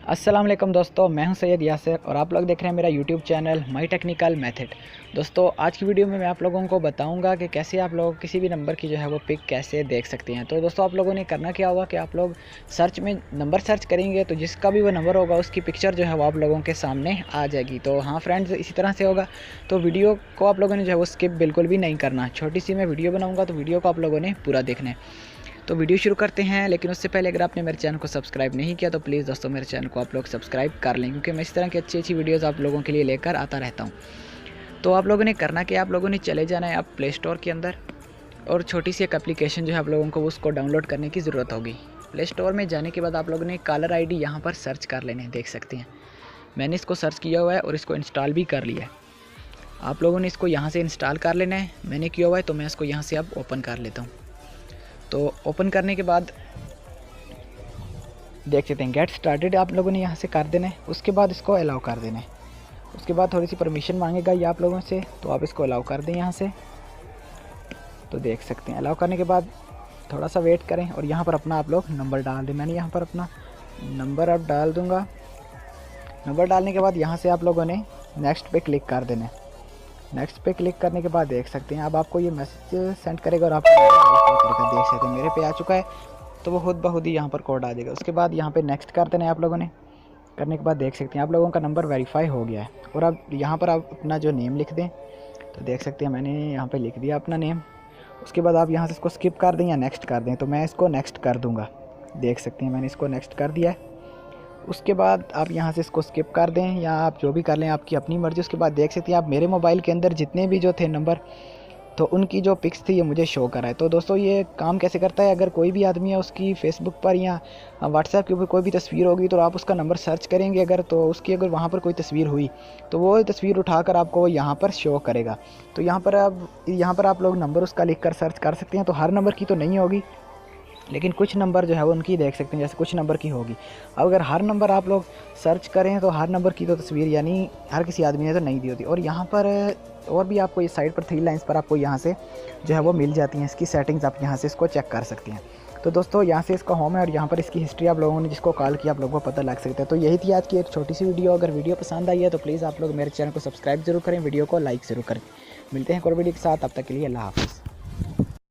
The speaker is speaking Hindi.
अस्सलाम वालेकुम दोस्तों, मैं हूं सैयद यासिर और आप लोग देख रहे हैं मेरा YouTube channel my technical method. दोस्तों आज की वीडियो में मैं आप लोगों को बताऊंगा कि कैसे आप लोग किसी भी नंबर की जो है वो पिक कैसे देख सकते हैं। तो दोस्तों आप लोगों ने करना क्या होगा कि आप लोग सर्च में नंबर सर्च करेंगे तो जिसका भी वो नंबर होगा उसकी पिक्चर जो है वो आप लोगों के सामने आ जाएगी। तो हाँ फ्रेंड्स, इसी तरह से होगा। तो वीडियो को आप लोगों ने जो है वो स्किप बिल्कुल भी नहीं करना। छोटी सी मैं वीडियो बनाऊँगा तो वीडियो को आप लोगों ने पूरा देखना है। तो वीडियो शुरू करते हैं, लेकिन उससे पहले अगर आपने मेरे चैनल को सब्सक्राइब नहीं किया तो प्लीज़ दोस्तों मेरे चैनल को आप लोग सब्सक्राइब कर लें, क्योंकि मैं इस तरह की अच्छी अच्छी वीडियोज़ आप लोगों के लिए लेकर आता रहता हूँ। तो आप लोगों ने करना कि आप लोगों ने चले जाना है आप प्ले स्टोर के अंदर, और छोटी सी एक एप्लीकेशन जो है आप लोगों को उसको डाउनलोड करने की ज़रूरत होगी। प्ले स्टोर में जाने के बाद आप लोगों ने कॉलर ID यहाँ पर सर्च कर लेने हैं, देख सकते हैं मैंने इसको सर्च किया हुआ है और इसको इंस्टॉल भी कर लिया है। आप लोगों ने इसको यहाँ से इंस्टॉल कर लेना है, मैंने किया हुआ है तो मैं इसको यहाँ से अब ओपन कर लेता हूँ। तो ओपन करने के बाद देख सकते हैं गेट स्टार्टेड आप लोगों ने यहाँ से कर देना है। उसके बाद इसको अलाउ कर देना है। उसके बाद थोड़ी सी परमिशन मांगेगा ये आप लोगों से, तो आप इसको अलाउ कर दें यहाँ से। तो देख सकते हैं अलाउ करने के बाद थोड़ा सा वेट करें और यहाँ पर अपना आप लोग नंबर डाल दें। मैंने यहाँ पर अपना नंबर अब डाल दूँगा। नंबर डालने के बाद यहाँ से आप लोगों ने नेक्स्ट पे क्लिक कर देना है। नेक्स्ट पे क्लिक करने के बाद देख सकते हैं अब आपको ये मैसेज सेंड करेगा और आपको करेगा। देख सकते हैं मेरे पे आ चुका है, तो वो खुद ब खुद ही यहाँ पर कोड आ जाएगा। उसके बाद यहाँ पे नेक्स्ट कर देना है आप लोगों ने। करने के बाद देख सकते हैं आप लोगों का नंबर वेरीफाई हो गया है। और अब यहाँ पर आप अपना जो नेम लिख दें, तो देख सकते हैं मैंने यहाँ पर लिख दिया अपना नेम। उसके बाद आप यहाँ से इसको स्किप कर दें या नेक्स्ट कर दें, तो मैं इसको नेक्स्ट कर दूँगा। देख सकते हैं मैंने इसको नेक्स्ट कर दिया है। उसके बाद आप यहाँ से इसको स्किप कर दें या आप जो भी कर लें, आपकी अपनी मर्ज़ी। उसके बाद देख सकते हैं आप मेरे मोबाइल के अंदर जितने भी जो थे नंबर, तो उनकी जो पिक्स थी ये मुझे शो करा है। तो दोस्तों ये काम कैसे करता है, अगर कोई भी आदमी है उसकी फेसबुक पर या व्हाट्सएप के ऊपर कोई भी तस्वीर होगी तो आप उसका नंबर सर्च करेंगे अगर, तो उसकी अगर वहाँ पर कोई तस्वीर हुई तो वो तस्वीर उठाकर आपको वो यहाँ पर शो करेगा। तो यहाँ पर आप लोग नंबर उसका लिख कर सर्च कर सकते हैं। तो हर नंबर की तो नहीं होगी, लेकिन कुछ नंबर जो है वो उनकी देख सकते हैं, जैसे कुछ नंबर की होगी। अब अगर हर नंबर आप लोग सर्च करें तो हर नंबर की तो तस्वीर यानी हर किसी आदमी ने तो नहीं दी होती। और यहाँ पर और भी आपको इस साइड पर 3 लाइंस पर आपको यहाँ से जो है वो मिल जाती हैं इसकी सेटिंग्स, आप यहाँ से इसको चेक कर सकते हैं। तो दोस्तों यहाँ से इसका होम है और यहाँ पर इसकी हिस्ट्री आप लोगों ने जिसको कॉल किया आप लोगों को पता लग सकता है। तो यही थी आज की एक छोटी सी वीडियो। अगर वीडियो पसंद आई है तो प्लीज़ आप लोग मेरे चैनल को सब्सक्राइब जरूर करें, वीडियो को लाइक ज़रूर करें। मिलते हैं और वीडियो के साथ, तब तक के लिए अल्लाह हाफ़िज़।